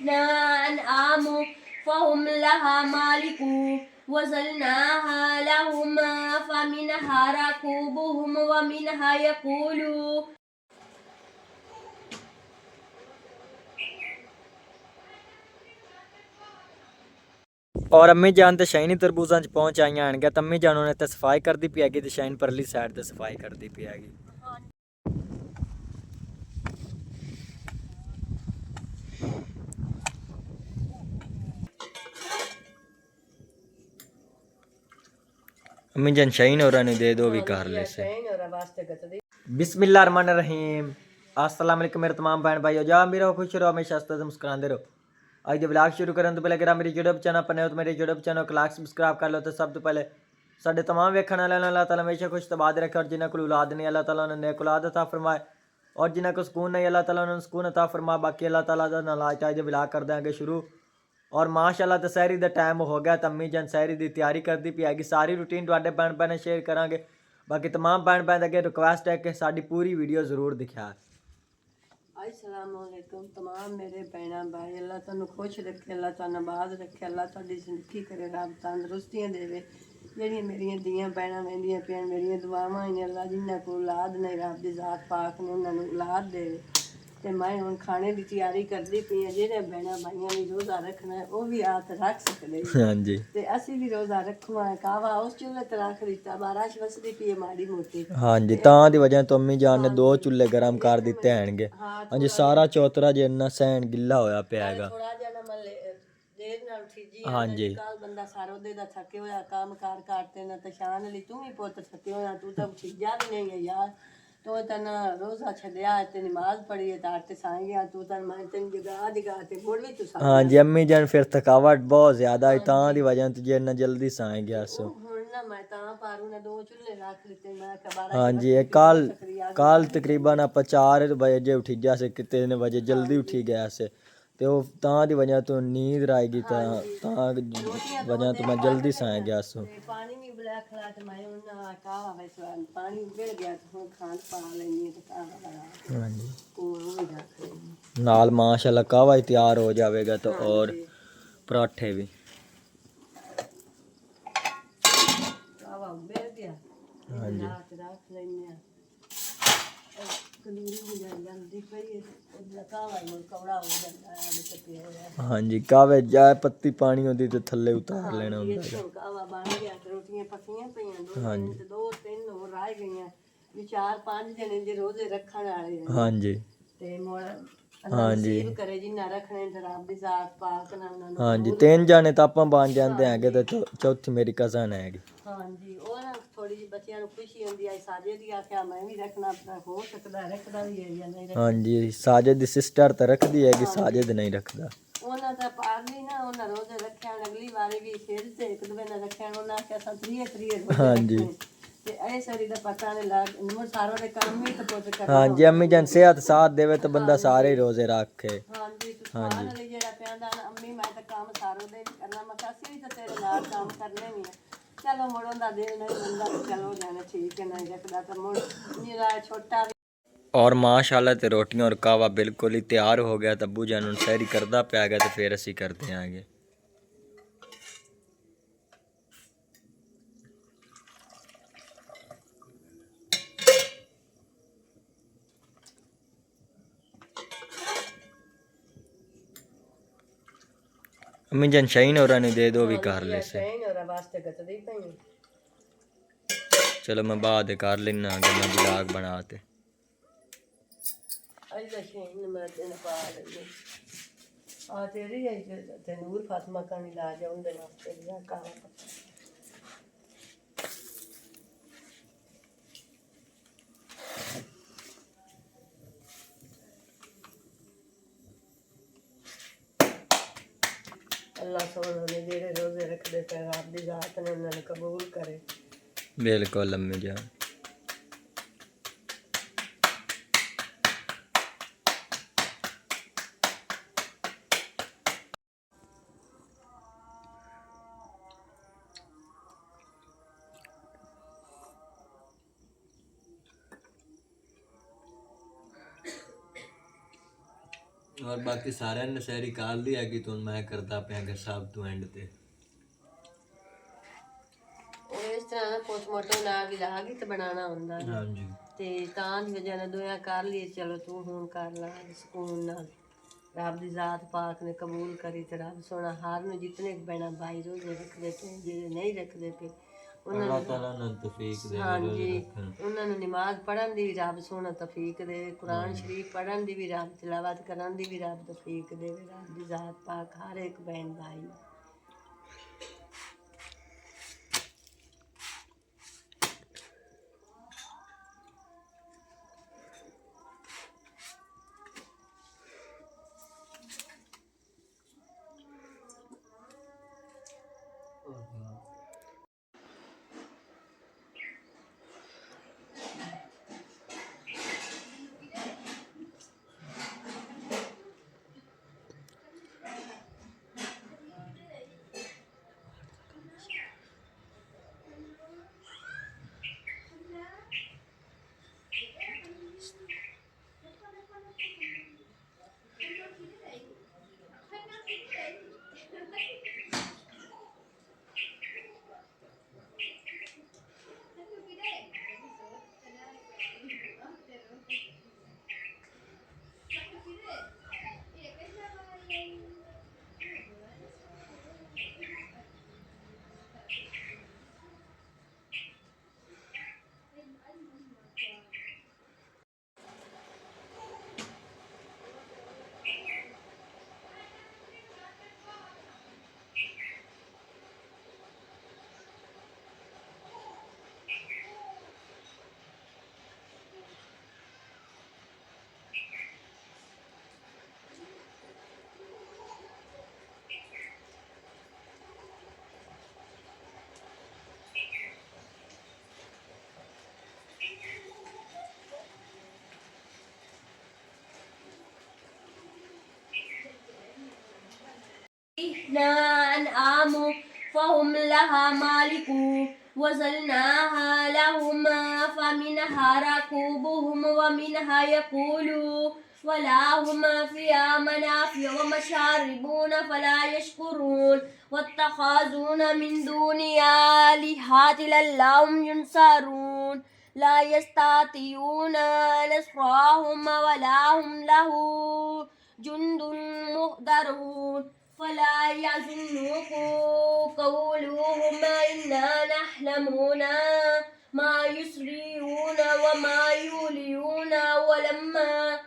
أنعام فهم لها مالكون وزلناها لهم فمنها ركوبهم ومنها يقولون और अम्मी जान तो शाइनी तरबूजा च पहुंच आई हैं तो अम्मी जान उन्हें तो सफाई करती पी हैगी तो शाइन परली साइड तो सफाई करती पी हैगी। अम्मी जान शाइन और दे दो भी कर ले से। बिस्मिल्लाहिर्रहमानिर्रहीम। अस्सलाम वालेकुम मेरे तमाम बहन भाइयों, जा मेरा खुश रहो, हमेशा हंसते मुस्कुराते रहो। आज जो व्लॉग शुरू करें तो पहले अगर मेरे यूट्यूब चैनल पर नए हो तो मेरे यूट्यूब चैनल को लाइक सब्सक्राइब कर लो। तो सब तो पहले साढ़े तमाम वेखण वाले अल्लाह ताला हमेशा खुश तबाद रखे और जिन्हें को औलाद नहीं अल्लाह ताला उन्हें नेक औलाद अता फरमाए और जिन्हें को सुकून नहीं अल्लाह ताला उन्हें सुकून अता फरमाए। बाकी अल्लाह ताला का नालाज आज व्लॉग कर देंगे शुरू और माशाअल्लाह तो सहरी का टाइम हो गया तो अम्मी जन सहरी की तैयारी करती पी हैगी। सारी रूटीन तुहाडे भैन भैन शेयर करांगे। बाकी तमाम भैन भैन अगे रिक्वेस्ट है कि साडी पूरी वीडियो जरूर दिखाया। अस्सलामुअलैकुम तमाम मेरे भैन भाई, अल्लाह तुहानू खुश रखे, अल्लाह तुहानू आबाद रखे, अल्लाह तुहाडी जिंदगी करे, रब तंदरुस्तियां देवे। ਜਿਹੜੀਆਂ ਮੇਰੀਆਂ ਧੀਆਂ ਭੈਣਾਂ ਵਹਿੰਦੀਆਂ ਪਿਆਣ ਮੇਰੀਆਂ ਦੁਆਵਾਂ ਨੇ, ਅੱਲਾ ਜਿਨ੍ਹਾਂ ਕੋਲ ਔਲਾਦ ਨਹੀਂ ਰੱਬ ਦੀ ਜ਼ਾਤ ਪਾਕ ਨੇ ਉਹਨਾਂ ਨੂੰ ਔਲਾਦ ਦੇਵੇ। ਤੇ ਮੈਂ ਹੁਣ ਖਾਣੇ ਦੀ ਤਿਆਰੀ ਕਰਦੀ ਪਈ ਹਾਂ। ਜਿਹੜੇ ਭੈਣਾਂ ਭਾਈਆਂ ਨੇ ਰੋਜ਼ਾ ਰੱਖਣਾ ਹੈ ਉਹ ਵੀ ਆਤ ਰੱਖ ਸਕਦੇ ਹਾਂਜੀ ਤੇ ਅਸੀਂ ਵੀ ਰੋਜ਼ਾ ਰੱਖਵਾ ਹੈ। ਕਾਵਾ ਉਸ ਚੁੱਲ੍ਹੇ ਤੇ ਰੱਖ ਦਿੱਤਾ, ਬਾਰਿਸ਼ ਵਸਦੀ ਪਈ ਹੈ ਮਾੜੀ ਮੋਟੀ। ਹਾਂਜੀ ਤਾਂ ਦੀ ਵਜ੍ਹਾ ਤੋਂ ਅम्मी ਜਾਨ ਨੇ 2 ਚੁੱਲ੍ਹੇ ਗਰਮ ਕਰ ਦਿੱਤੇ ਹੈਣਗੇ। ਹਾਂਜੀ ਸਾਰਾ ਚੌਤਰਾ ਜਿੰਨਾ ਸਹਿਣ ਗਿੱਲਾ ਹੋਇਆ ਪਿਆ ਹੈਗਾ। ਥੋੜਾ ਜਿਹਾ ਨਾ ਮੱਲੇ ਦੇਰ ਨਾਲ ਉਠੀ ਹਾਂਜੀ ਕੱਲ ਬੰਦਾ ਸਾਰਾ ਉਹਦੇ ਦਾ ਥੱਕੇ ਹੋਇਆ ਕੰਮ ਕਾਰ ਕਰਤੇ ਨਾ ਤੇ ਸ਼ਾਨ ਲਈ ਤੂੰ ਵੀ ਪੁੱਤ ਥੱਕੇ ਹੋਇਆ, ਤੂੰ ਤਾਂ ਉਠੀ ਜਾ ਵੀ ਨਹੀਂ ਹੈ ਯਾਰ। ਤੂੰ ਤਾਂ ਨਾ ਰੋਜ਼ਾ ਛੱਡਿਆ ਤੇ ਨਮਾਜ਼ ਪੜ੍ਹੀ ਹੈ ਤਾਂ ਤੇ ਸਾਂ ਗਿਆ, ਤੂੰ ਤਾਂ ਮੈਂ ਤੈਨੂੰ ਜਗਾ ਦਿਗਾ ਤੇ ਮੁੜ ਵੀ ਤੂੰ ਸਾਂ। ਹਾਂਜੀ अम्मी जान फिर थकावट बहुत ज्यादा है ਤਾਂ ਦੀ ਵਜ੍ਹਾ ਤੋਂ ਜੇ ਨਾ ਜਲਦੀ ਸਾਂ ਗਿਆ ਸੋ। ਹੁਣ ਨਾ ਮੈਂ ਤਾਂ ਪਾਰੂ ਨੇ 2 ਚੁੱਲ੍ਹੇ ਰੱਖ ਦਿੱਤੇ। ਮੈਂ ਕਿ 12 ਹਾਂਜੀ ਇਹ ਕੱਲ ਤਕਰੀਬਨ ਆਪਾਂ 4 ਵਜੇ ਉੱਠੀ ਗਿਆ ਸੀ, ਕਿਤੇ ਨੇ ਵਜੇ ਜਲਦੀ ਉੱਠੀ ਗਿਆ ਸੀ ਤੇ ਉਹ ਤਾਂ ਦੀ ਵਜ੍ਹਾ ਤੋਂ ਨੀਂਦ ਆਏਗੀ ਤਾਂ ਵਜ੍ਹਾ ਤੋਂ ਮੈਂ ਜਲਦੀ ਸਾਂ ਗਿਆ ਸੋ। ਪਾਣੀ ਵੀ ਬਲਾ ਖਲਾ ਤੇ ਮੈਂ ਉਹਨਾਂ ਕਾਵਾ ਵਿੱਚ ਪਾਣੀ ਉਬਲ ਗਿਆ ਤੇ ਹੁਣ ਖਾਣ ਪਾ ਲੈਣੀ ਤੇ ਕਾਵਾ ਬਣਾ ਹਾਂਜੀ ਉਹ ਹੋ ਜਾ ਨਾਲ माशाल्लाह कावा ही तैयार हो जाएगा तो और पराठे भी। ਕਾਵਾ ਉਬਲ ਗਿਆ ਹਾਂਜੀ ਰਾਤ ਰੱਖ ਲੈਣੇ ਆ ਕਲੂਰੀ ਹੋ ਜਾਂਦੀ ਪਈ ਉਹਦਾ ਕਾਵਾ ਹੀ ਕੌੜਾ ਹੋ ਜਾਂਦਾ ਹੈ ਵਿੱਚ ਪਿਆ ਹੋਇਆ। ਹਾਂਜੀ ਕਾਵੇ ਜਾ ਪੱਤੀ ਪਾਣੀ ਹੁੰਦੀ ਤੇ ਥੱਲੇ ਉਤਾਰ ਲੈਣਾ ਹੁੰਦਾ ਹੈ। ਕਾਵਾ ਬਣ ਗਿਆ ਤੇ ਰੋਟੀਆਂ ਪੱਕੀਆਂ ਪਈਆਂ, ਹਾਂਜੀ ਦੋ ਤਿੰਨ ਹੋਰ ਰਹਿ ਗਈਆਂ ਵੀ 4-5 ਜਣੇ ਜੇ ਰੋਜ਼ੇ ਰੱਖਣ ਵਾਲੇ ਆ ਹਾਂਜੀ ਤੇ ਮੋੜ ਹਾਂਜੀ ਕਰੇ ਜਿੰਨਾ ਰੱਖਣੇ ਤੇ ਰੱਬ ਦੀ ਜ਼ਾਤ ਪਾਕ ਨਾਲ ਉਹਨਾਂ ਨੂੰ। ਹਾਂਜੀ 3 ਜਾਣੇ ਤਾਂ ਆਪਾਂ ਬਣ ਜਾਂਦੇ ਹੈਗੇ ਤੇ ਚੌਥੀ ਮੇਰੀ ਕਜ਼ਨ ਹੈਗੀ। ਹਾਂਜੀ ਉਹ ਨਾ ਥੋੜੀ ਜਿਹੀ ਬੱਚਿਆਂ ਨੂੰ ਖੁਸ਼ੀ ਹੁੰਦੀ ਆ ਸਾਜੇ ਦੀ ਆਖਿਆ ਮੈਂ ਵੀ ਰੱਖਣਾ, ਆਪਣਾ ਹੋ ਸਕਦਾ ਰੱਖਦਾ ਵੀ ਹੈ ਜਾਂ ਨਹੀਂ ਰੱਖਦਾ। ਹਾਂਜੀ ਸਾਜਦ ਦੀ ਸਿਸਟਰ ਤਾਂ ਰੱਖਦੀ ਹੈਗੀ, ਸਾਜਦ ਨਹੀਂ ਰੱਖਦਾ। ਉਹਨਾਂ ਦਾ ਪਾਰਲੀ ਨਾ ਉਹਨਾਂ ਰੋਜ਼ੇ ਰੱਖਿਆ ਅਗਲੀ ਵਾਰੀ ਵੀ ਫਿਰ ਤੇ ਇੱਕ ਦੂਜੇ ਨਾਲ ਰੱਖਿਆ ਉਹਨਾਂ ਆਖਿਆ ਸਾਂ 3 ਹਾਂਜੀ ਤੇ ਇਹ ਸਾਰੀ ਦਾ ਪਤਾ ਨਹੀਂ ਲੱਗ ਨਮਰ ਸਾਰੋ ਦੇ ਕੰਮ ਵੀ ਤਾਂ ਪੁੱਤ ਕਰ। ਹਾਂਜੀ अम्मी जान सेहत साथ देवे तो बंदा सारे ही रोजे रखे। ਹਾਂਜੀ ਸੁਭਾਨ ਅੱਲਾਹ ਜਿਹੜਾ ਕਹਿੰਦਾ ਨਾ ਅੰਮੀ ਮੈਂ ਤਾਂ ਕੰਮ ਸਾਰੋ ਦੇ ਕਰਨਾ, ਮੈਂ ਕਿਹਾ ਅਸੀਂ ਵੀ ਤਾਂ ਤੇਰੇ ਨਾਲ ਕੰਮ ਕਰਨੇ ਵੀ ਆ। ਚਲੋ ਮੁੜੋਂ ਦਾ ਦਿਲ ਨਹੀਂ ਬੰਦਾ ਚਲੋ ਜਾਣਾ ਠੀਕ ਹੈ, ਨਹੀਂ ਰੱਖਦਾ ਤਾਂ ਮੁੜ ਮੇਰਾ ਛੋਟਾ और माशाल्लाह ते रोटियां और कावा बिल्कुल ही तैयार हो गया। तब्बू जान सैरी करदा पिया गया तो फिर असी करते हैं आगे। अम्मी जान शाइन और दे दो भी कर ले से। चलो मैं बाद कर लेना अगर मैं ब्लॉग बनाते। ਆ ਤੇਰੀ ਹੈ ਤੇ ਨੂਰ ਫਾਤਮਾ ਕਾਣੀ ਲਾ ਜਾ ਉਹਦੇ ਵਾਸਤੇ ਲਿਆ ਕਾਵਾ अल्लाह सोना ने जेड़े रोजे रखदे पे रब दी जात ने उन्हें कबूल करे। बिल्कुल अम्मी जान। ਔਰ ਬਾਕੀ ਸਾਰਿਆਂ ਨੇ ਸੈਰੀ ਕਰ ਲਈ ਹੈਗੀ ਤੋਂ ਮੈਂ ਕਰਦਾ ਪਿਆ ਕਿ ਸਭ ਤੋਂ ਐਂਡ ਤੇ ਉਹ ਇਸ ਤਰ੍ਹਾਂ ਨਾ ਪੋਸਟਮਾਰਟਮ ਲਾ ਕੇ ਤੇ ਬਣਾਉਣਾ ਹੁੰਦਾ ਹੈ। ਹਾਂਜੀ ਤੇ ਤਾਂ ਦੀ ਵਜ੍ਹਾ ਨਾਲ ਦੋਇਆ ਕਰ ਲਈ ਚਲੋ ਤੂੰ ਹੁਣ ਕਰ ਲਾ ਸਕੂਨ ਨਾਲ ਰੱਬ ਦੀ ਜ਼ਾਤ ਪਾਕ ਨੇ ਕਬੂਲ ਕਰੀ ਤੇ ਰੱਬ ਸੋਹਣਾ ਹਰ ਨੂੰ ਜਿਤਨੇ ਬਹਿਣਾ ਭਾਈ ਰੋਜ਼ੇ ਰੱਖਦੇ ਪਏ ਜਿਹੜੇ ਨਹੀਂ ਰੱਖਦੇ ਪਏ ਉਹਨਾਂ ਅੱਲਾਹ ਨੂੰ ਤਾਲਾ ਨੂੰ ਤੌਫੀਕ ਦੇ ਹਾਂਜੀ ਉਹਨਾਂ ਨੂੰ ਨਮਾਜ਼ ਪੜ੍ਹਨ ਦੀ ਵੀ ਰੱਬ ਸੋਹਣਾ ਤੌਫੀਕ ਦੇਵੇ ਕੁਰਾਨ ਸ਼ਰੀਫ ਪੜ੍ਹਨ ਦੀ ਵੀ ਰੱਬ ਤਿਲਾਵਤ ਕਰਨ ਦੀ ਵੀ ਰੱਬ ਤੌਫੀਕ ਦੇਵੇ ਰੱਬ ਦੀ ਜ਼ਾਤ ਪਾਕ ਹਰ ਇੱਕ ਬਹਿਣ ਭਾਈ ਨੂੰ। أنعام فهم لها مالكون وزلناها لهم فمنها ركوبهم ومنها يأكلون ولهم فيها منافع ومشاربون فلا يشكرون واتخذون من دونها آلهة لعلهم ينصرون لا يستطيعون نصرهم ولا هم له جند مهدرون فلا يحزنكم قولهم إنا نحلمون ما يسرون وما يوليون ولما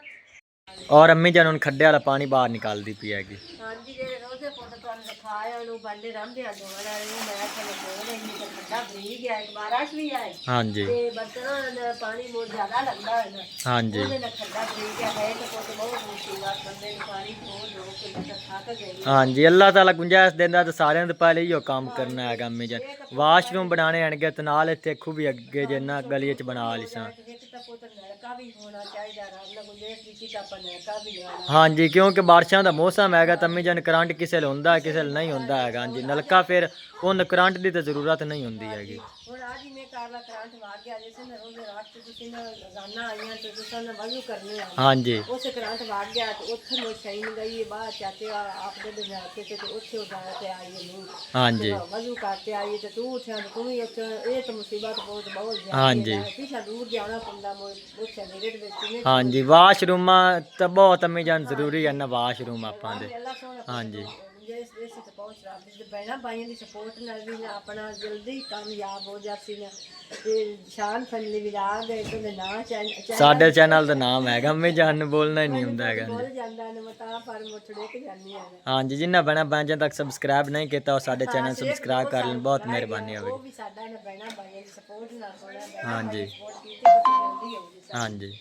ਔਰ ਅੰਮੀ ਜਾਨ ਹੁਣ ਖੱਡੇ ਵਾਲਾ ਪਾਣੀ ਬਾਹਰ ਨਿਕਾਲਦੀ ਪਈ ਹੈਗੀ ਹਾਂਜੀ ਜਿਹੜੇ ਰੋਜ਼ੇ ਪੁੱਤ ਤੁਹਾਨੂੰ ਦਿਖਾਇਆ ਉਹਨੂੰ ਬਾਂਡੇ ਰਾਂਦੇ ਆ ਦੋਵਾਂ ਵਾਲੇ ਨੂੰ ਮੈਂ ਤੁਹਾਨੂੰ ਬੋਲ ਇੰਨੀ ਤਾਂ ਖੱਡਾ ਬਰੀਕ ਹੈ ਇੱਕ ਬਾਰਿਸ਼ ਵੀ ਆਏ ਹਾਂਜੀ ਤੇ ਬਰਤਨਾਂ ਦਾ ਪਾਣੀ ਬਹੁਤ ਜ਼ਿਆਦਾ ਲੱਗਦਾ ਹੈ ਨਾ ਹਾਂਜੀ ਉਹਦੇ ਨਾਲ ਖੱਡਾ ਬਰੀਕ ਹੈ ਤਾਂ ਪੁੱਤ ਬਹੁਤ ਮੁਸ਼ਕਿਲ ਬੰਦੇ ਨੂੰ ਪਾਣੀ ਦੋ ਕੇ ਬੰਦਾ ਥੱਕ ਗਈ ਹਾਂਜੀ ਅੱਲਾਹ ਤਾਲਾ ਗੁੰਜਾਇਸ਼ ਦਿੰਦਾ ਤੇ ਸਾਰਿਆਂ ਦੇ ਪਹਿਲੇ ਹੀ ਉਹ ਕੰਮ ਕਰਨਾ ਹੈਗਾ ਅੰਮੀ ਜਾਨ ਵਾਸ਼ਰੂਮ ਬਣਾਣੇ ਆਣਗੇ ਤੇ ਨਾਲ ਇੱਥੇ ਖੂਬੀ ਅੱਗੇ ਜਿੰਨਾ ਗਲੀ 'ਚ ਬਣਾ ਲਿਸਾਂ ਇੱਕ ਤਾਂ ਪੁੱਤ ਨਲਕਾ ਵੀ ਹੋਣਾ ਚਾਹੀਦਾ ਰੱਬ ਨਾਲ ਗੁੰਜਾਇਸ਼ ਕੀਤੀ ਤਾਂ ਆਪਾਂ ਨਲਕਾ ਵੀ ਲਾਉਣਾ ਹਾਂਜੀ ਕਿਉਂਕਿ ਬਾਰਿਸ਼ਾਂ ਦਾ ਮੌਸਮ ਹੈਗਾ ਤਾਂ ਅੰਮੀ ਜਾਨ ਕਰੰਟ ਕਿਸੇ ਵੇਲੇ ਹੁੰਦਾ ਕਿਸੇ ਵੇਲੇ ਨਹੀਂ ਹੁੰਦਾ ਹੈਗਾ ਹਾਂਜੀ ਨਲਕਾ ਫਿਰ ਉਹਨ ਕਰੰਟ ਦੀ ਤਾਂ ਜ਼ਰੂਰਤ ਨਹੀਂ ਹੁੰਦੀ ਹੈਗੀ ਹੁਣ ਅੱਜ ਹੀ ਮੈਂ ਕਾਰਲਾ ਕਰੰਟ ਵਾਗ ਗਿਆ ਜਿਸ ਨੇ ਰੋਜ਼ ਰਾਤ ਤੇ ਤੁਸੀਂ ਨਾ ਰੋਜ਼ਾਨਾ ਆਈਆਂ ਤੇ ਤੁਸੀਂ ਨਾ ਵਜ਼ੂ ਕਰਨੇ ਆ ਹਾਂਜੀ ਉਸੇ ਕਰੰਟ ਵਾਗ ਗਿਆ ਤੇ ਉੱਥੇ ਮੈਂ ਸਹੀ ਨਹੀਂ ਗਈ ਬਾਹਰ ਚਾਚੇ ਆਪਦੇ ਦੇ ਜਾ ਕੇ ਤੇ ਉੱਥੇ ਉਦਾਇਆ ਤੇ ਆਈ ਨਹੀਂ ਹਾਂਜੀ ਵਜ਼ੂ ਕਰਕੇ ਆਈ ਤੇ ਤੂੰ ਉੱਠਿਆ ਤੇ ਤੂੰ ਵੀ ਉੱਥੇ ਇਹ ਤਾਂ ਮੁਸੀਬਤ ਬਹੁਤ ਜ਼ਿਆਦਾ ਹਾਂਜੀ ਹੈ ਪਿੱਛਾ ਦੂਰ ਜਾਣਾ ਪੈਂਦਾ ਉੱਥੇ ਮੇਰੇ ਦੇ ਵਿੱਚ ਨੇ ਹਾਂਜੀ ਵਾਸ਼ਰੂਮਾਂ ਤਾਂ ਬਹੁਤ ਅੰਮੀ ਜਾਨ ਜ਼ਰੂਰੀ ਹੈ ਨਾ ਵਾਸ਼ਰੂਮ ਆਪਾਂ ਦੇ ਅੱਲਾ ਸੋਹਣਾ ਹਾਂਜੀ ਜਿਸ ਦੇਸ਼ ਤੇ ਪਹੁੰਚ ਰੱਬ ਦੇ ਬਹਿਣਾ ਬਾਈਆਂ ਦੀ ਸਪੋਰਟ ਨਾਲ ਵੀ ਨਾ ਆਪਣਾ ਜਲਦੀ ਕਾਮਯਾਬ ਹੋ ਜਾਂਦੀ ਨਾ ਤੇ ਸ਼ਾਨ ਫੈਮਿਲੀ ਵੀ ਲਾ ਗਏ ਤੇ ਨਾ ਸਾਡੇ ਚੈਨਲ ਦਾ ਨਾਮ ਹੈਗਾ ਅੰਮੀ ਜਾਨ ਨੂੰ ਬੋਲਣਾ ਹੀ ਨਹੀਂ ਹੁੰਦਾ ਹੈਗਾ ਬੋਲ ਜਾਂਦਾ ਨੇ ਮਤਾ ਪਰ ਮੁੱਠੜੇ ਕੇ ਜਾਂਦੀ ਆ ਹਾਂਜੀ ਜਿੰਨਾ ਬਣਾ ਬਾਂਝਾਂ ਤੱਕ ਸਬਸਕ੍ਰਾਈਬ ਨਹੀਂ ਕੀਤਾ ਉਹ ਸਾਡੇ ਚੈਨਲ ਸਬਸਕ੍ਰਾਈਬ ਕਰ ਲੈਣ ਬਹੁਤ ਮਿਹਰਬਾਨੀ ਉਹ ਹੋਵੇਗੀ ਵੀ ਸਾਡਾ ਨਾ ਬਹਿਣਾ ਬਾਈਆਂ ਦੀ ਸਪੋਰਟ ਨਾਲ ਹੋਣਾ ਹਾਂਜੀ ਸਪੋਰਟ ਕੀਤੀ ਤਾਂ ਜਲਦੀ ਹੋਊਗੀ ਹਾਂਜੀ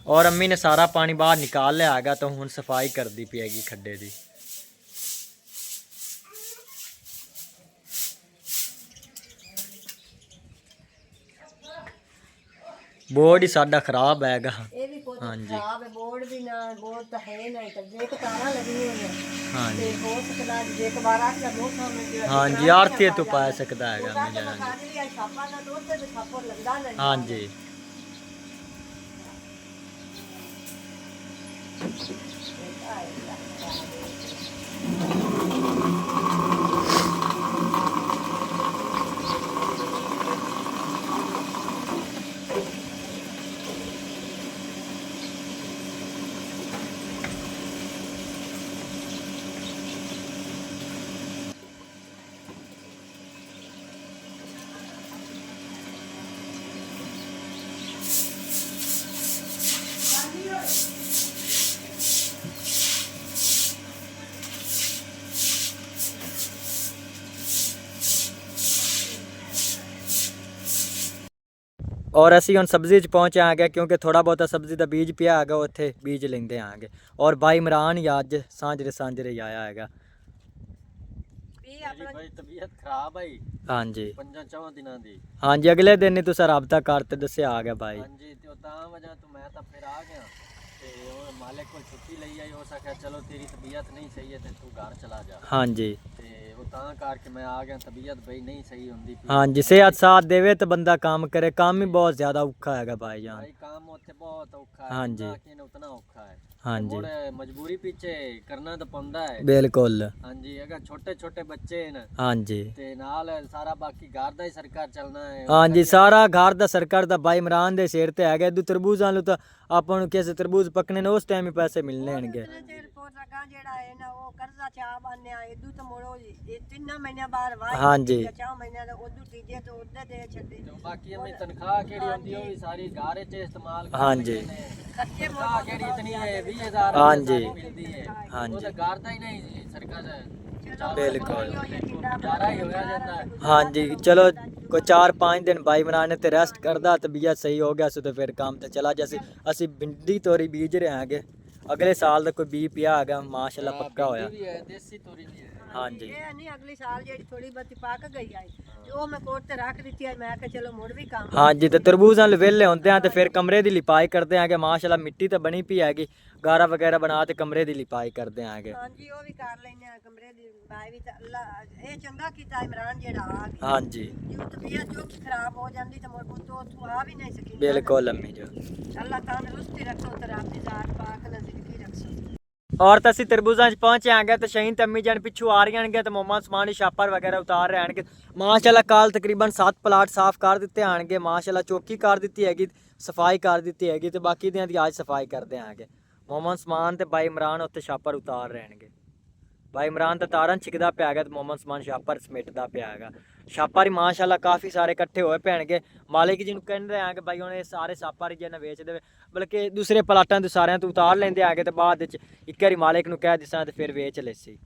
ਔਰ ਅੰਮੀ ਨੇ ਸਾਰਾ ਪਾਣੀ ਬਾਹਰ ਨਿਕਾਲ ਲਿਆ ਹੈਗਾ ਤਾਂ ਹੁਣ ਸਫਾਈ ਕਰਦੀ ਪਈ ਹੈਗੀ ਖੱਡੇ ਦੀ। ਬੋਰਡ ਹੀ ਸਾਡਾ ਖਰਾਬ ਹੈਗਾ। ਇਹ ਵੀ ਕੁਝ ਹਾਂਜੀ। ਖਰਾਬ ਹੈ, ਬੋਰਡ ਵੀ ਨਾ, ਬੋਰਡ ਤਾਂ ਹੈ ਨਹੀਂ, ਤਾਂ ਜੇ ਤਾਰਾਂ ਲੱਗੀਆਂ ਹੋਈਆਂ ਹਾਂਜੀ ਤੇ ਹੋ ਸਕਦਾ ਜੇ ਇੱਕ ਵਾਰ ਆ ਕੇ ਦੋ ਸਾਹਮਣੇ ਹਾਂਜੀ ਆਰਥੀ ਤੋਂ ਪਾ ਸਕਦਾ ਹੈਗਾ ਅੰਮੀ ਜਾਨ। ਛਾਪਾ ਨਾ ਦੋ ਤੇ ਛਾਪਾ ਲੱਗਦਾ ਨਹੀਂ। ਹਾਂਜੀ ਔਰ ਅਸੀਂ ਹੁਣ ਸਬਜ਼ੀ 'ਚ ਪਹੁੰਚੇ ਆਂਗੇ ਕਿਉਂਕਿ ਥੋੜਾ ਬਹੁਤਾ ਸਬਜ਼ੀ ਦਾ ਬੀਜ ਪਿਆ ਹੈਗਾ, ਉੱਥੇ ਬੀਜ ਲੈਂਦੇ ਆਂਗੇ। ਔਰ ਬਾਈ ਇਮਰਾਨ ਹੀ ਅੱਜ ਸਾਂਝਰੇ ਆਇਆ ਹੈਗਾ। ਆਪਣਾ ਤਬੀਅਤ ਖਰਾਬ ਹੈ ਹਾਂਜੀ 5-4 ਦਿਨਾਂ ਦੀ। ਹਾਂਜੀ ਅਗਲੇ ਦਿਨ ਹੀ ਤੁਸੀਂ ਰਾਬਤਾ ਕਰ ਤੇ ਦੱਸਿਆ ਆ ਗਿਆ ਬਾਈ। ਹਾਂਜੀ ਤੇ ਤਾਂ ਵਜ੍ਹਾ ਤੋਂ ਮੈਂ ਤਾਂ ਫਿਰ ਆ ਗਿਆ ਤੇ ਉਹ ਮਾਲਕ ਕੋਲ ਛੁੱਟੀ ਲਈ ਆਈ, ਹੋ ਸਕਿਆ ਚਲੋ ਤੇਰੀ ਤਬੀਅਤ ਨਹੀਂ ਸਹੀ ਹੈ ਤੇ ਤੂੰ ਘਰ ਚਲਾ ਜਾ। ਹਾਂਜੀ ਤੇ ਉਹ ਤਾਂ ਕਰਕੇ ਮੈਂ ਆ ਗਿਆ, ਤਬੀਅਤ ਬਈ ਨਹੀਂ ਸਹੀ ਹੁੰਦੀ। ਹਾਂਜੀ ਸਿਹਤ ਸਾਥ ਦੇਵੇ ਤਾਂ ਬੰਦਾ ਕੰਮ ਕਰੇ, ਕੰਮ ਹੀ ਬਹੁਤ ਜ਼ਿਆਦਾ ਔਖਾ ਹੈਗਾ ਭਾਈ ਜਾਨ। ਭਾਈ ਕੰਮ ਉੱਥੇ ਬਹੁਤ ਔਖਾ ਹੈ। ਹਾਂਜੀ ਉਤਨਾ ਔਖਾ ਹੈ। ਹਾਂਜੀ ਮਜਬੂਰੀ ਪਿੱਛੇ ਕਰਨਾ ਤਾਂ ਪੈਂਦਾ ਹੈ। ਬਿਲਕੁਲ ਹਾਂਜੀ ਅਗਰ ਛੋਟੇ ਛੋਟੇ ਬੱਚੇ ਨੇ ਹਾਂਜੀ ਤੇ ਨਾਲ ਸਾਰਾ ਬਾਕੀ ਘਰ ਦਾ ਹੀ ਸਰਕਾਰ ਚੱਲਣਾ ਹੈ। ਹਾਂਜੀ ਸਾਰਾ ਘਰ ਦਾ ਸਰਕਾਰ ਦਾ ਬਾਈ ਇਮਰਾਨ ਦੇ ਸਿਰ ਤੇ ਹੈਗਾ। ਦੂ ਤਰਬੂਜ਼ਾਂ ਨੂੰ ਤਾਂ ਆਪਾਂ ਨੂੰ ਕਿਸੇ ਤਰਬੂਜ਼ ਪੱਕਣੇ ਨੇ ਉਸ ਟਾਈਮ ਹੀ ਪੈਸੇ ਮਿਲਣਗੇ। ਜਿਹੜਾ ਹੈ ਨਾ ਉਹ ਕਰਜ਼ਾ ਚਾ ਬੰਨਿਆ ਇਦੂ ਤਾਂ ਮੋੜੋ 3 ਮਹੀਨਿਆਂ ਬਾਅਦ ਵਾਹ। ਹਾਂਜੀ 4 ਮਹੀਨਿਆਂ ਦਾ ਉਦੋਂ ਤੀਜੇ ਤੋਂ ਉਹਦੇ ਦੇ ਛੱਡੇ ਤੇ ਬਾਕੀ ਆਪਣੀ ਤਨਖਾਹ ਕਿਹੜੀ ਹੁੰਦੀ ਉਹ ਵੀ ਸਾਰੀ ਘਰ 'ਚ ਇਸਤੇਮਾਲ ਕਰਦੇ। ਹਾਂਜੀ ਖਰਚੇ ਤਨਖਾਹ ਕਿਹੜੀ ਇਤਨੀ ਹੈ 20,000 ਹਾਂਜੀ ਮਿਲਦੀ ਹੈ। ਹਾਂਜੀ ਉਹ ਤਾਂ ਘਰ ਦਾ ਹੀ ਨਹੀਂ ਜੀ ਸਰਕਾਰ ਬਿਲਕੁਲ ਗੁਜ਼ਾਰਾ ਹੀ ਹੋਇਆ ਜਾਂਦਾ। ਹਾਂਜੀ ਚਲੋ ਕੋਈ 4-5 ਦਿਨ ਬਾਈ ਇਮਰਾਨ ਨੇ ਤੇ ਰੈਸਟ ਕਰਦਾ, ਤਬੀਅਤ ਸਹੀ ਹੋ ਗਿਆ ਸੋ ਤੇ ਫਿਰ ਕੰਮ ਤੇ ਚਲਾ ਜਾ। ਅਸੀਂ ਭਿੰਡੀ ਤੋਰੀ ਬੀਜ ਰਹੇ ਹਾਂਗੇ, ਅਗਲੇ ਸਾਲ ਦਾ ਕੋਈ ਬੀ ਪਿਆ ਹੈਗਾ ਮਾਸ਼ਾਅੱਲਾ ਪੱਕਾ ਹੋਇਆ। ਦੇਸੀ ਤੋਰੀ ਵੀ ਹੈ ਹਾਂਜੀ। ਇਹ ਨਹੀਂ ਅਗਲੀ ਸਾਲ ਜਿਹੜੀ ਥੋੜੀ ਬਹੁਤੀ ਪੱਕ ਗਈ ਆਈ ਤੇ ਉਹ ਮੈਂ ਕੋਟ ਤੇ ਰੱਖ ਦਿੱਤੀ ਹੈ। ਮੈਂ ਕਿਹਾ ਚਲੋ ਮੁੜ ਵੀ ਕੰਮ ਹਾਂਜੀ ਤੇ ਤਰਬੂਜ਼ਾਂ ਵੇਲੇ ਹੁੰਦੇ ਆ ਤੇ ਫਿਰ ਕਮਰੇ ਦੀ ਲਿਪਾਈ ਕਰਦੇ ਆਂਗੇ। ਮਾਸ਼ਾਅੱਲਾ ਮਿੱਟੀ ਤਾਂ ਬਣੀ ਪਈ ਹੈਗੀ, ਗਾਰਾ ਵਗੈਰਾ ਬਣਾ ਤੇ ਕਮਰੇ ਦੀ ਲਿਪਾਈ ਕਰਦੇ ਆਂਗੇ। ਹਾਂਜੀ ਉਹ ਵੀ ਕਰ ਲੈਨੇ ਆ ਕਮਰੇ ਦੀ ਲਿਪਾਈ ਵੀ। ਤਾਂ ਅੱਲਾ ਇਹ ਚੰਗਾ ਕੀਤਾ ਇਮਰਾਨ ਜਿਹੜਾ ਆ ਗਿਆ। ਹਾਂਜੀ ਜੋ ਤਬੀਅਤ ਜੋ ਖਰਾਬ ਹੋ ਜਾਂਦੀ ਤਾਂ ਮੁੜ ਤੋਂ ਆ ਵੀ ਨਹੀਂ ਸਕੀ। ਬਿਲਕੁਲ ਅੰਮੀ ਜੀ ਅੱਲਾ ਤੰਦਰੁਸਤੀ ਰੱਖੋ ਤੇ ਰੱਬ ਦੀ ਜ਼ਾਤ ਪਾਕ ਨਜ਼ਦੀਕੀ ਰੱਖੋ। ਔਰ ਤਾਂ ਅਸੀਂ ਤਰਬੂਜ਼ਾਂ 'ਚ ਪਹੁੰਚੇ ਆਂਗੇ ਤੇ ਸ਼ਹੀਨ ਤੇ ਅੰਮੀ ਜਾਨ ਪਿੱਛੋਂ ਆ ਰਹੀਆਂ ਨੇ ਤੇ ਮੋਮਾ ਸਮਾਨ ਛਾਪਰ ਵਗੈਰਾ ਉਤਾਰ ਰਹੇ ਆਣਗੇ। ਮਾਸ਼ਾਅੱਲਾ ਕੱਲ ਤਕਰੀਬਨ 7 ਪਲਾਟ ਸਾਫ਼ ਕਰ ਦਿੱਤੇ ਆਣਗੇ। ਮਾਸ਼ਾਅੱਲਾ ਚੌਕੀ ਕਰ ਦਿੱਤੀ ਹੈਗੀ, ਸਫਾਈ ਕਰ ਦਿੱਤੀ ਹੈਗੀ ਤੇ ਬਾਕੀ ਦੀਆਂ ਦੀ ਅੱਜ ਸਫਾਈ ਕਰਦੇ ਆਂਗੇ। ਮੋਮਾ ਸਮਾਨ ਤੇ ਬਾਈ ਇਮਰਾਨ ਉੱਤੇ ਛਾਪਰ ਉਤਾਰ ਰਹੇ ਆਣਗੇ। ਬਾਈ ਇਮਰਾਨ ਤਾਂ ਤਾਰਨ ਛਿਕਦਾ ਪਿਆ ਹੈਗਾ ਤੇ ਮੋਮਾ ਸਮਾਨ ਛਾਪਰ ਸਮੇਟਦਾ ਪਿਆ ਹੈਗਾ। ਛਾਪਰ ਹੀ ਮਾਸ਼ਾਅੱਲਾ ਕਾਫੀ ਸਾਰੇ ਇਕੱਠੇ ਹੋਏ ਪੈਣਗੇ। ਮਾਲਿਕ ਜੀ ਨੂੰ ਕਹਿੰਦੇ ਆਂਗੇ ਬਾਈ ਹੁਣ ਇਹ ਸਾਰੇ ਛਾਪਰ ਜੇ ਨਾ ਵੇਚ ਦੇਵੇ, ਬਲਕਿ ਦੂਸਰੇ ਪਲਾਟਾਂ ਤੋਂ ਸਾਰਿਆਂ ਤੋਂ ਉਤਾਰ ਲੈਂਦੇ ਆਗੇ ਤੇ ਬਾਅਦ ਵਿੱਚ ਇੱਕ ਵਾਰੀ ਮਾਲਿਕ ਨੂੰ ਕਹਿ ਦਿਸਾਂ ਤੇ ਫਿਰ ਵੇਚ ਲੈਸੀ।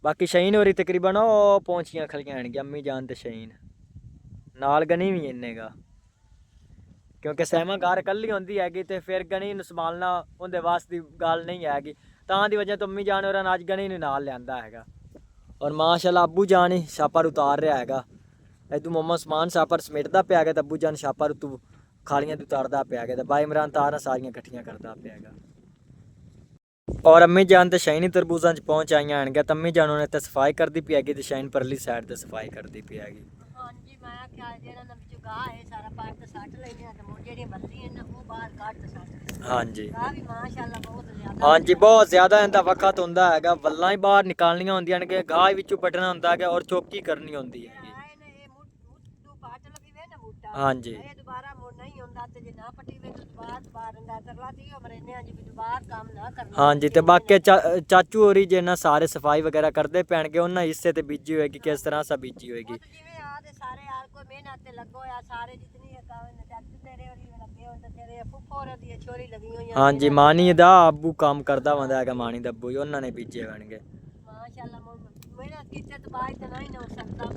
ਬਾਕੀ ਸ਼ਹੀਨ ਹੋਰੀ ਤਕਰੀਬਨ ਉਹ ਪਹੁੰਚੀਆਂ ਖਲੀਆਂ ਆਣਗੀਆਂ, ਅੰਮੀ ਜਾਨ ਤੇ ਸ਼ਹੀਨ ਨਾਲ ਗਨੀ ਵੀ ਇੰਨੇਗਾ ਕਿਉਂਕਿ ਸਹਿਮਾ ਘਰ ਇਕੱਲੀ ਹੁੰਦੀ ਹੈਗੀ ਤੇ ਫਿਰ ਗਨੀ ਨੂੰ ਸੰਭਾਲਣਾ ਉਹਦੇ ਵਾਸਤੇ ਦੀ ਗੱਲ ਨਹੀਂ ਹੈਗੀ। ਤਾਂ ਦੀ ਵਜ੍ਹਾ ਤੋਂ ਅੰਮੀ ਜਾਨ ਹੋਰਾਂ ਨੇ ਅੱਜ ਗਨੀ ਨੂੰ ਨਾਲ ਲਿਆਂਦਾ ਹੈਗਾ। ਔਰ ਮਾਸ਼ਾਅੱਲਾ ਅੱਬੂ ਜਾਨ ਹੀ ਛਾਪਰ ਉਤਾਰ ਰਿਹਾ ਹੈਗਾ। ਇਦੋਂ ਮੋਮਾ ਸਮਾਨ ਛਾਪਰ ਸਮੇਟਦਾ ਪਿਆ ਹੈਗਾ ਤੇ ਅੱਬੂ ਜਾਨ ਛਾਪਰ ਉਤੋਂ ਖਾਲੀਆਂ ਤੋਂ ਉਤਾਰਦਾ ਪਿਆ ਹੈਗਾ ਤੇ ਬਾਈ ਇਮਰਾਨ ਤਾਰਾਂ ਸਾਰੀਆਂ ਇਕੱਠੀਆਂ ਕਰਦਾ ਪਿਆ ਹੈਗਾ। ਔਰ ਅੰਮੀ ਜਾਨ ਤੇ ਸ਼ਹੀਨ ਤਰਬੂਜ਼ਾਂ 'ਚ ਪਹੁੰਚ ਆਈਆਂ ਆਣਗੀਆਂ ਤਾਂ ਅੰਮੀ ਜਾਨ ਉਹਨੇ ਤੇ ਸਫਾਈ ਕਰਦੀ ਪਈ ਹੈਗੀ ਤੇ ਸ਼ਹੀਨ ਪਰਲੀ ਸਾਈਡ ਤੇ ਸਫਾਈ ਕਰਦੀ ਪਈ ਹੈਗੀ। ਹਾਂਜੀ ਮੈਂ ਕਿਹਾ ਜਿਹੜਾ ਨਾ ਵਿੱਚ ਗਾਹ ਹੈ ਸਾਰਾ ਪਾਰ ਤੇ ਸੱਟ ਲੈਨੇ ਆ ਤੇ ਮੁੜ ਜਿਹੜੀਆਂ ਬੱਲੀਆਂ ਨੇ ਉਹ ਬਾਹਰ ਕੱਢ ਤੇ ਸੱਟ। ਹਾਂਜੀ ਗਾਹ ਵੀ ਮਾਸ਼ਾਅੱਲਾ ਬਹੁਤ ਜ਼ਿਆਦਾ। ਹਾਂਜੀ ਬਹੁਤ ਜ਼ਿਆਦਾ ਇਹਦਾ ਵਕਤ ਹੁੰਦਾ ਹੈਗਾ, ਵੱਲਾਂ ਹੀ ਬਾਹਰ ਨਿਕਾਲਣੀਆਂ ਹੁੰਦੀਆਂ ਨੇ, ਗਾਹ ਵਿੱਚੋਂ ਪੱਟਣਾ ਹੁੰਦਾ ਹੈਗਾ ਔਰ ਚੌਕੀ ਕਰਨੀ ਹੁੰਦੀ ਹੈਗੀ। ਹਾਂਜੀ ਇਹ ਦੁਬਾਰਾ ਮੁੜ ਨਹੀਂ ਹੁੰਦਾ ਤੇ ਜੇ ਨਾ ਪੱਟੀ ਵੇ ਦੁਬਾਰਾ ਅੰਦਰ ਤਰਲਾ ਦੀ ਮਰਨੇ ਆ ਜੀ ਵੀ ਦੁਬਾਰਾ ਕੰਮ ਨਾ ਕਰਨਾ। ਹਾਂਜੀ ਤੇ ਬਾਕੀ ਚਾਚੂ ਹੋਰੀ ਜੇ ਨਾ ਸਾਰੇ ਸਫਾਈ ਵਗੈਰਾ ਕਰਦੇ ਪੈਣਗੇ, ਉਹਨਾਂ ਹਿੱਸੇ ਤੇ ਬੀਜੀ ਹੋਏਗੀ ਕਿਸ ਤਰ੍ਹਾਂ ਸਾ ਬੀਜੀ ਹੋਏਗੀ। ਜਿਵੇਂ ਆ ਦੇ ਸਾਰੇ ਯਾਰ ਕੋਈ ਮਿਹਨਤ ਤੇ ਲੱਗੋ ਆ ਸਾਰੇ ਜਿਤਨੀ ਚਾਚੂ ਤੇਰੇ ਹੋਰੀ ਲੱਗੇ ਹੋਣ ਤੇ ਤੇਰੇ ਫੁੱਫੋਰ ਦੀ ਛੋਰੀ ਲੱਗੀ ਹੋਈਆਂ। ਹਾਂਜੀ ਮਾਨੀ ਦਾ ਅੱਬੂ ਕੰਮ ਕਰਦਾ ਹੁੰਦਾ ਹੈਗਾ, ਮਾਨੀ ਦਾ ਅੱਬੂ ਹੀ ਉਹਨਾਂ ਨੇ ਬੀਜੇ ਹੋਣਗੇ। ਮਾਸ਼ਾਅੱਲਾ ਮਿਹਨਤ ਕੀਤੀ ਤੇ ਬਾਅਦ ਤੇ ਨਹੀਂ ਹੋ ਸਕਦਾ।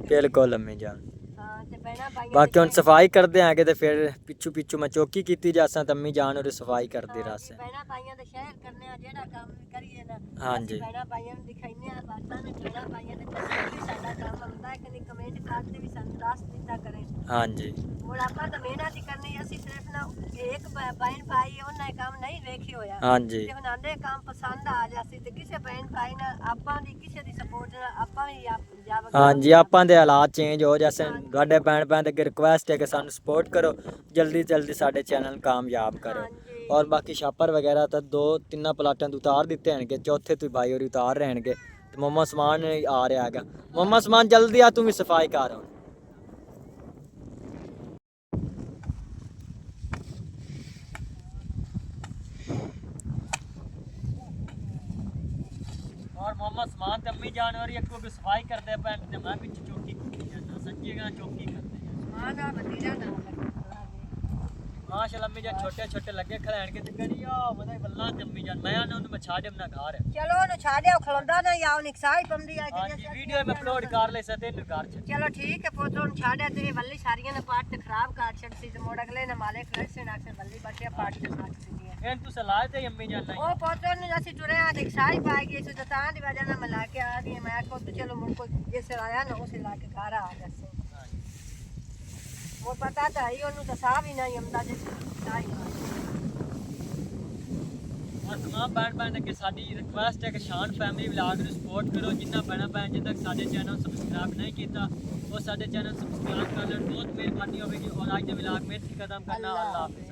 ਬਿਲਕੁਲ ਅੰਮੀ ਜਾਨ। ਹਾਂ ਤੇ ਭੈਣਾਂ ਭਾਈਆਂ ਬਾਕੀ ਹੁਣ ਸਫਾਈ ਕਰਦੇ ਆਂਗੇ ਤੇ ਫਿਰ ਪਿੱਛੂ ਮੈਂ ਚੌਕੀ ਕੀਤੀ ਜਾਸਾਂ ਤੇ ਅੰਮੀ ਜਾਨ ਉਹਦੀ ਸਫਾਈ ਕਰਦੀ ਰਾਸੇ। ਭੈਣਾਂ ਭਾਈਆਂ ਦੇ ਸ਼ਹਿਰ ਕਰਨੇ ਆ ਜਿਹੜਾ ਕੰਮ ਵੀ ਕਰੀਏ ਨਾ ਹਾਂਜੀ ਭੈਣਾਂ ਭਾਈਆਂ ਨੂੰ ਦਿਖਾਈਨੇ ਆ ਬਾਤਾਂ ਨੇ ਭੈਣਾਂ ਭਾਈਆਂ ਦੇ ਦੱਸਣ ਵੀ ਸਾਡਾ ਕੰਮ ਹੁੰਦਾ ਹੈ ਕਿ ਕਮੈਂਟ ਕਰਕੇ ਵੀ ਸਾਨੂੰ ਦੱਸ ਦਿੱਤਾ ਕਰੇ। ਹਾਂਜੀ ਹੁਣ ਆਪਾਂ ਤਾਂ ਮਿਹਨਤ ਹੀ ਕਰਨੀ ਅਸੀਂ ਸਿਰਫ ਨਾ ਇੱਕ ਭੈਣ ਭਾਈ ਉਹਨਾਂ ਨੇ ਕੰਮ ਨਹੀਂ ਵੇਖੇ ਹੋਇਆ ਹਾਂਜੀ ਤੇ ਹੁਣ ਆਂਦੇ ਕੰਮ ਪਸੰਦ ਆ ਜਾਸੀ ਤੇ ਕਿਸੇ ਭੈਣ ਭਾਈ ਨਾਲ ਆਪਾਂ ਦੀ ਕਿਸੇ ਦੀ ਸਪੋਰਟ ਨਾਲ ਆਪਾਂ ਵੀ ਜਾਵਾਂਗੇ। ਹਾਂਜੀ ਆਪਾਂ ਦੇ ਹਾਲਾਤ ਚੇਂਜ ਹੋ ਜਾਸੇ ਤੁਹਾਡੇ ਭੈਣ ਭੈਣ ਦੇ ਰਿਕੁਐਸਟ ਹੈ ਕਿ ਸਾਨੂੰ ਸਪੋਰਟ ਕਰੋ ਜਲਦੀ ਜਲਦੀ ਸਾਡੇ ਚੈਨਲ ਕਾਮਯਾਬ ਕਰੋ। ਔਰ ਬਾਕੀ ਛਾਪਰ ਵਗੈਰਾ ਤਾਂ 2-3 ਪਲਾਟਾਂ ਤੋਂ ਉਤਾਰ ਦਿੱਤੇ ਹਨਗੇ ਚੌਥੇ ਤੋਂ ਭਾਈ ਹੋਰੀ ਉਤਾਰ ਰਹਿਣਗੇ ਤੇ ਮੰਮਾ ਸਮਾਨ ਆ ਰਿਹਾ ਹੈਗਾ। ਮੰਮਾ ਸਮਾਨ ਜਲਦੀ ਆ ਤੂੰ ਵੀ ਸਫਾਈ ਕਰ ਹੁਣ। और मोहम्मद समान ते अम्मी जान और एक को सफाई करते पैन ते मैं पीछे चौकी करती जाता सच्ची गल चौकी करते ਸਮਾਨ ਆ ਬਤੀਰਾ ਨਾ माशाल्लाह अम्मी जान छोटे छोटे लगे खलैण के ते करिया पता बल्ला ते अम्मी जान मैं ना उन्हें छाड़े अपना घर है। ਚਲੋ ਉਹਨੂੰ ਛਾੜਿਆ ਖਲੋਂਦਾ ਨਾ ਜਾਂ ਉਹ ਨਿਕਸਾਈ ਪੰਦੀ ਆ हां जी वीडियो में अपलोड कर ले सते नु घर छ। ਚਲੋ ਠੀਕ ਹੈ ਪੁੱਤ ਨੂੰ ਛਾੜਿਆ ਤੇ ਵੱਲੀ ਸਾਰੀਆਂ ਨੇ ਪਾਟ ਤੇ ਖਰਾਬ ਕਰ ਛੱਡਸੀ ਤੇ ਮੋੜ ਅਗਲੇ ਨੇ ਮਾਲਕ ਰਸੇ ਨਾ ਸੇ ਵੱਲੀ ਬਚਿਆ ਪਾਟ ਤੇ ਸਾਥ ਸੀ एन तू सलाह ते अम्मी जान नहीं ਉਹ ਪੁੱਤ ਨੂੰ ਅਸੀਂ ਟੁਰੇ ਆ ਨਿਕਸਾਈ ਪਾ ਗਏ ਸੀ ਤੇ ਤਾਂ ਦੀ ਵਜ੍ਹਾ ਨਾਲ ਮਿਲਾ ਕੇ ਆ ਗਈ ਮੈਂ ਕੋ ਤੇ ਚਲੋ ਮੁੜ ਕੋ ਜਿਸ ਆਇਆ ਨਾ ਉਸੇ ਲਾ ਕੇ ਘਰ ਆ ਜਸੇ ਉਹ ਪਤਾ ਤਾਂ ਹੀ ਉਹਨੂੰ ਤਾਂ ਸਾਹ ਵੀ ਨਹੀਂ ਆਉਂਦਾ ਜਿਸ ਸਾਈ और तमाम भैन भैन अगे साडी रिक्वेस्ट है कि शान फैमिली व्लॉग ਨੂੰ सपोर्ट करो जिन्ना भैन भैन जिन तक साडे चैनल सब्सक्राइब नहीं कीता वो साडे चैनल सब्सक्राइब कर लें बहुत मेहरबानी होगी और आज दे व्लॉग में खत्म करना। अल्लाह हाफिज़।